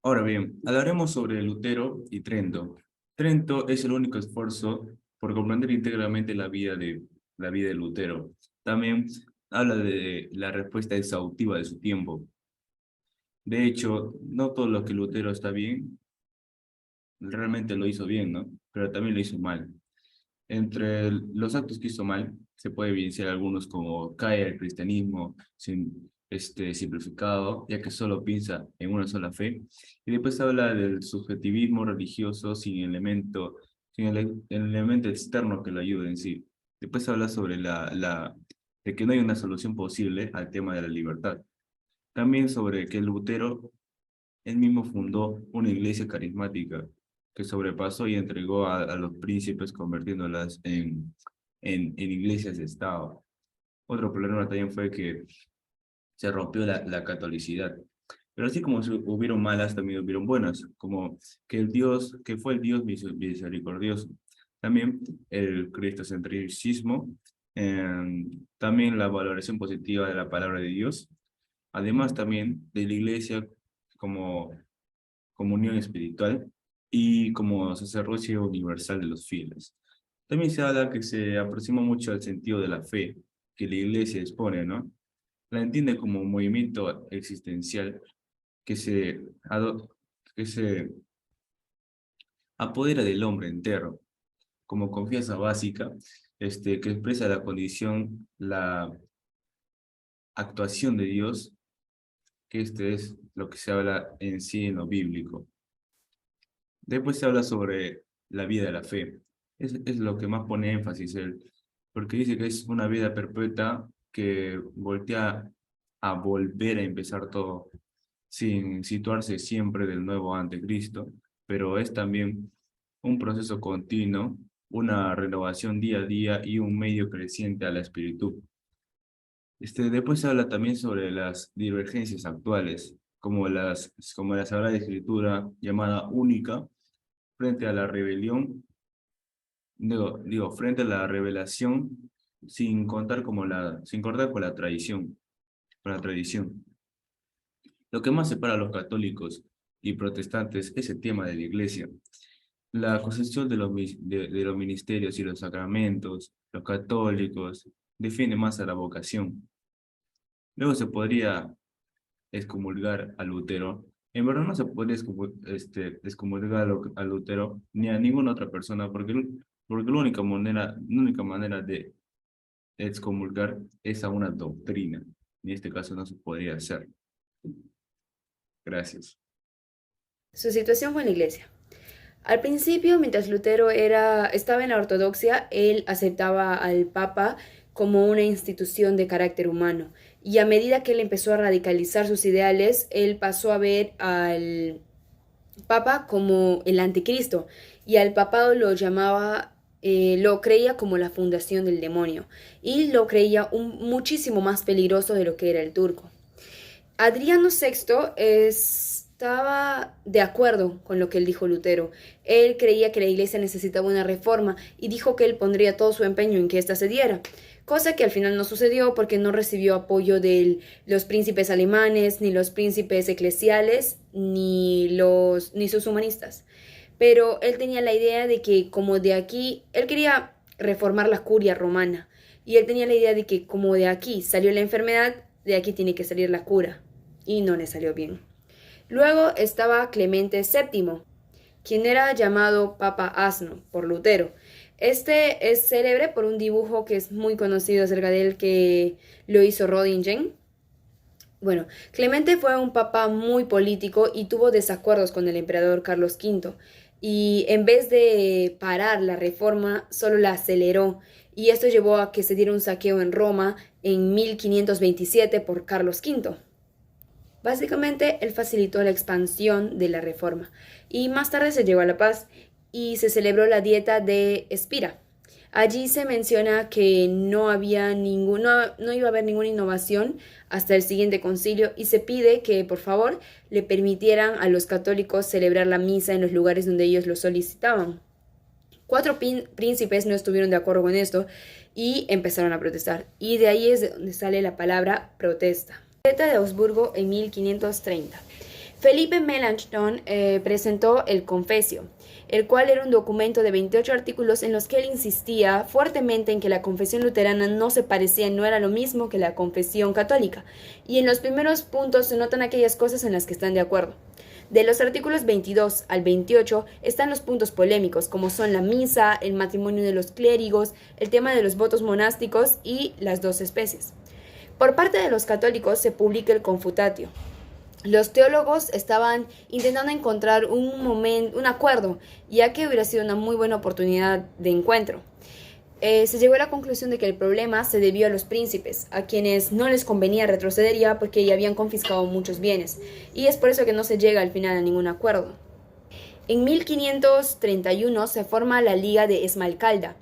Ahora bien, hablaremos sobre Lutero y Trento. Trento es el único esfuerzo por comprender íntegramente la vida de Lutero. También habla de la respuesta exhaustiva de su tiempo. De hecho, no todo lo que Lutero está bien, realmente lo hizo bien, ¿no? Pero también lo hizo mal. Entre los actos que hizo mal, se puede evidenciar algunos como cae el cristianismo simplificado, ya que solo piensa en una sola fe. Y después habla del subjetivismo religioso sin el elemento externo que lo ayude en sí. Después habla sobre de que no hay una solución posible al tema de la libertad. También sobre que Lutero él mismo fundó una iglesia carismática que sobrepasó y entregó a los príncipes convirtiéndolas en iglesias de Estado. Otro problema también fue que se rompió la catolicidad. Pero así como hubieron malas, también hubieron buenas, como que que fue el Dios misericordioso. También el cristocentrismo, también la valoración positiva de la palabra de Dios, además también de la iglesia como comunión espiritual y como sacerdocio universal de los fieles. También se habla que se aproxima mucho al sentido de la fe que la iglesia expone, ¿no? La entiende como un movimiento existencial que que se apodera del hombre entero, como confianza básica, que expresa la condición, la actuación de Dios, que este es lo que se habla en sí en lo bíblico. Después se habla sobre la vida de la fe. Es lo que más pone énfasis él, porque dice que es una vida perpetua que voltea a volver a empezar todo, sin situarse siempre del nuevo ante Cristo, pero es también un proceso continuo, una renovación día a día y un medio creciente a la espiritud. Después se habla también sobre las divergencias actuales, como la Sagrada Escritura llamada única, frente a la rebelión, frente a la revelación, sin cortar con la tradición. Lo que más separa a los católicos y protestantes es el tema de la iglesia. La concepción de los ministerios y los sacramentos, los católicos, defiende más a la vocación. Luego se podría excomulgar a Lutero. En verdad no se puede excomulgar a Lutero ni a ninguna otra persona porque la única manera de excomulgar es a una doctrina. En este caso no se podría hacer. Gracias. Su situación fue en la iglesia. Al principio, mientras Lutero estaba en la ortodoxia, él aceptaba al Papa como una institución de carácter humano. Y a medida que él empezó a radicalizar sus ideales, él pasó a ver al Papa como el anticristo y al papado lo creía como la fundación del demonio y lo creía muchísimo más peligroso de lo que era el turco. Adriano VI estaba de acuerdo con lo que él dijo Lutero. Él creía que la iglesia necesitaba una reforma y dijo que él pondría todo su empeño en que ésta se diera, cosa que al final no sucedió porque no recibió apoyo de los príncipes alemanes, ni los príncipes eclesiales, ni sus humanistas. Pero él tenía la idea de que como de aquí, él quería reformar la curia romana, y él tenía la idea de que como de aquí salió la enfermedad, de aquí tiene que salir la cura, y no le salió bien. Luego estaba Clemente VII, quien era llamado Papa Asno por Lutero. Este es célebre por un dibujo que es muy conocido acerca de él que lo hizo Rodingen. Bueno, Clemente fue un papa muy político y tuvo desacuerdos con el emperador Carlos V, y en vez de parar la reforma, solo la aceleró, y esto llevó a que se diera un saqueo en Roma en 1527 por Carlos V. Básicamente, él facilitó la expansión de la reforma y más tarde se llegó a la paz y se celebró la dieta de Espira. Allí se menciona que no iba a haber ninguna innovación hasta el siguiente concilio, y se pide que por favor le permitieran a los católicos celebrar la misa en los lugares donde ellos lo solicitaban. Cuatro príncipes no estuvieron de acuerdo con esto y empezaron a protestar, y de ahí es de donde sale la palabra protesta. Dieta de Augsburgo en 1530. Felipe Melanchthon presentó el Confesio, el cual era un documento de 28 artículos en los que él insistía fuertemente en que la confesión luterana no se parecía, no era lo mismo que la confesión católica, y en los primeros puntos se notan aquellas cosas en las que están de acuerdo. De los artículos 22 al 28 están los puntos polémicos, como son la misa, el matrimonio de los clérigos, el tema de los votos monásticos y las 2 especies. Por parte de los católicos se publica el Confutatio. Los teólogos estaban intentando encontrar un acuerdo, ya que hubiera sido una muy buena oportunidad de encuentro. Se llegó a la conclusión de que el problema se debió a los príncipes, a quienes no les convenía retroceder ya porque ya habían confiscado muchos bienes, y es por eso que no se llega al final a ningún acuerdo. En 1531 se forma la Liga de Esmalcalda,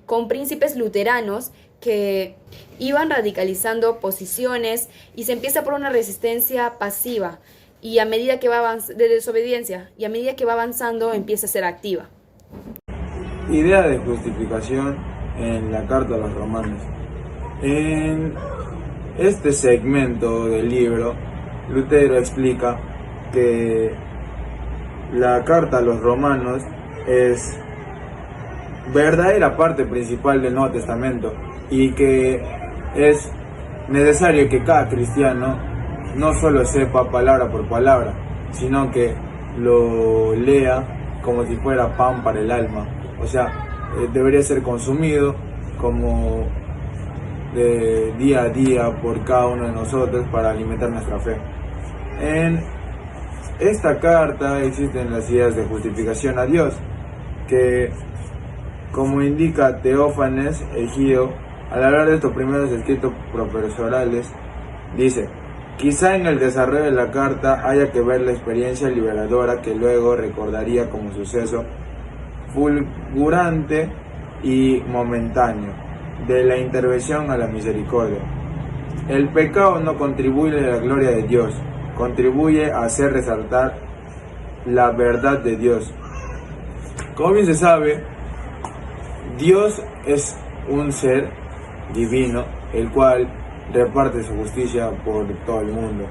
con príncipes luteranos que iban radicalizando posiciones y se empieza por una resistencia pasiva y a medida que va de desobediencia y a medida que va avanzando empieza a ser activa. Idea de justificación en la carta a los romanos. En este segmento del libro, Lutero explica que la carta a los romanos es verdadera parte principal del Nuevo Testamento y que es necesario que cada cristiano no solo sepa palabra por palabra, sino que lo lea como si fuera pan para el alma. O sea, debería ser consumido como de día a día por cada uno de nosotros para alimentar nuestra fe. En esta carta existen las ideas de justificación a Dios, que como indica Teófanes Egío, al hablar de estos primeros escritos profesorales, dice: quizá en el desarrollo de la carta haya que ver la experiencia liberadora que luego recordaría como suceso fulgurante y momentáneo de la intervención a la misericordia. El pecado no contribuye a la gloria de Dios, contribuye a hacer resaltar la verdad de Dios. Como bien se sabe, Dios es un ser divino, el cual reparte su justicia por todo el mundo.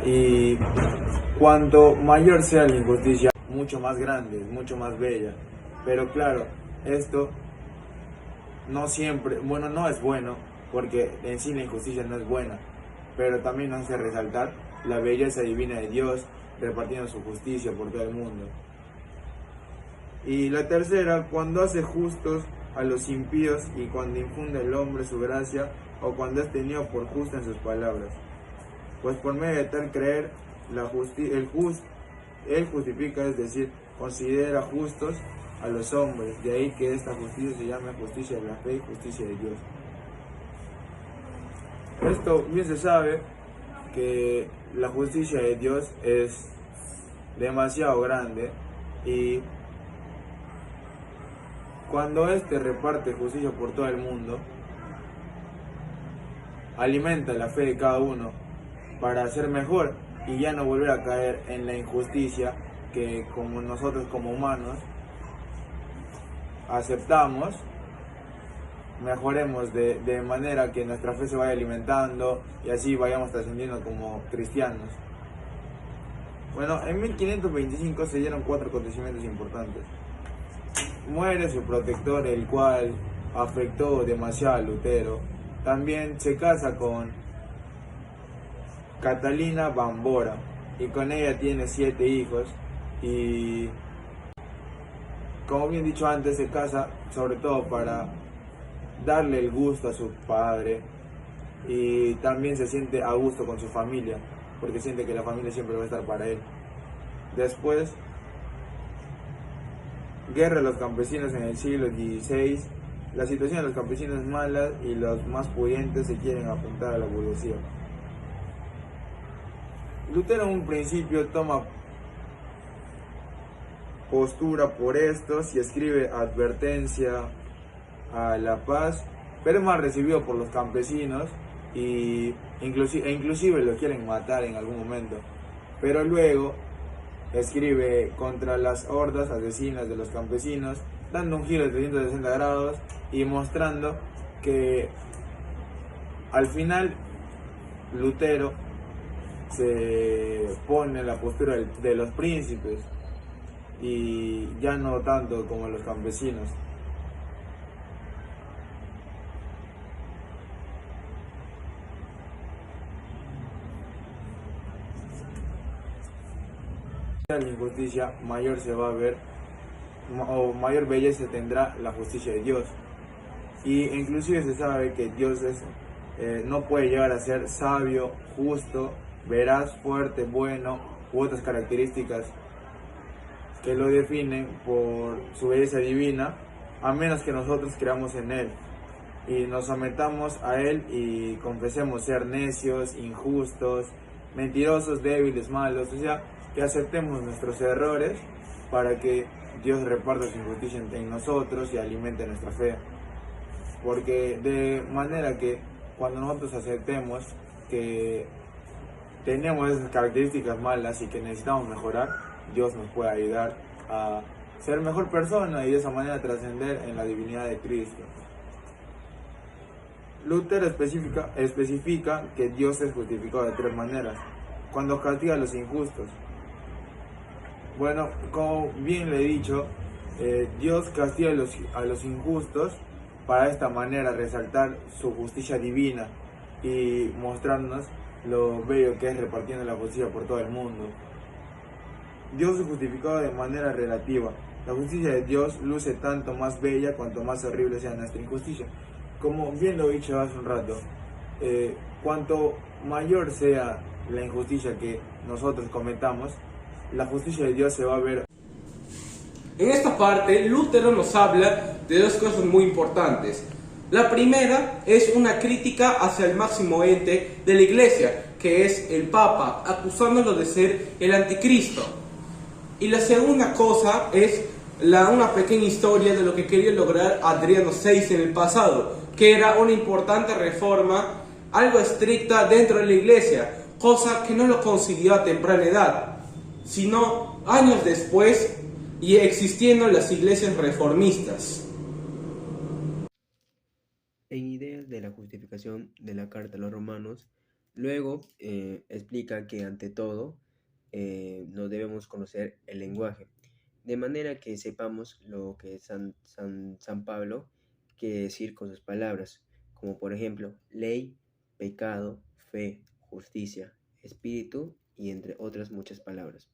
Y cuanto mayor sea la injusticia, mucho más grande, mucho más bella. Pero claro, esto no siempre, no es bueno, porque en sí la injusticia no es buena, pero también nos hace resaltar la belleza divina de Dios repartiendo su justicia por todo el mundo. Y la tercera, cuando hace justos a los impíos y cuando infunde al hombre su gracia, o cuando es tenido por justo en sus palabras. Pues por medio de tal creer, él justifica, es decir, considera justos a los hombres. De ahí que esta justicia se llama justicia de la fe y justicia de Dios. Esto bien se sabe que la justicia de Dios es demasiado grande, y cuando éste reparte justicia por todo el mundo, alimenta la fe de cada uno para ser mejor y ya no volver a caer en la injusticia que como nosotros como humanos aceptamos. Mejoremos de manera que nuestra fe se vaya alimentando y así vayamos trascendiendo como cristianos. Bueno, en 1525 se dieron 4 acontecimientos importantes. Muere su protector, el cual afectó demasiado a Lutero. También se casa con Catalina Bambora y con ella tiene 7 hijos, y como bien dicho antes, se casa sobre todo para darle el gusto a su padre, y también se siente a gusto con su familia porque siente que la familia siempre va a estar para él. Después, guerra de los campesinos en el siglo XVI. La situación de los campesinos es mala y los más pudientes se quieren apuntar a la burguesía. Lutero en un principio toma postura por estos y escribe advertencia a la paz, pero es mal recibido por los campesinos e inclusive lo quieren matar en algún momento. Pero luego escribe contra las hordas asesinas de los campesinos, dando un giro de 360 grados y mostrando que al final Lutero se pone en la postura de los príncipes y ya no tanto como los campesinos. La injusticia, mayor se va a ver o mayor belleza tendrá la justicia de Dios. Y inclusive se sabe que Dios no puede llegar a ser sabio, justo, veraz, fuerte, bueno u otras características que lo definen por su belleza divina, a menos que nosotros creamos en Él y nos sometamos a Él y confesemos ser necios, injustos, mentirosos, débiles, malos, o sea, que aceptemos nuestros errores para que Dios reparta su injusticia en nosotros y alimente nuestra fe. Porque de manera que cuando nosotros aceptemos que tenemos esas características malas y que necesitamos mejorar, Dios nos puede ayudar a ser mejor persona y de esa manera trascender en la divinidad de Cristo. Lutero especifica que Dios es justificado de tres maneras. Cuando castiga a los injustos. Bueno, como bien le he dicho, Dios castiga a los injustos para de esta manera resaltar su justicia divina y mostrarnos lo bello que es repartiendo la justicia por todo el mundo. Dios es justificado de manera relativa. La justicia de Dios luce tanto más bella cuanto más horrible sea nuestra injusticia. Como bien lo he dicho hace un rato, cuanto mayor sea la injusticia que nosotros cometamos, la justicia de Dios se va a ver. En esta parte, Lutero nos habla de dos cosas muy importantes. La primera es una crítica hacia el máximo ente de la Iglesia, que es el Papa, acusándolo de ser el anticristo. Y la segunda cosa es una pequeña historia de lo que quería lograr Adriano VI en el pasado, que era una importante reforma, algo estricta dentro de la Iglesia, cosa que no lo consiguió a temprana edad, sino años después y existiendo las iglesias reformistas. En Ideas de la Justificación de la Carta a los Romanos, luego explica que ante todo no debemos conocer el lenguaje, de manera que sepamos lo que San Pablo quiere decir con sus palabras, como por ejemplo ley, pecado, fe, justicia, espíritu y entre otras muchas palabras.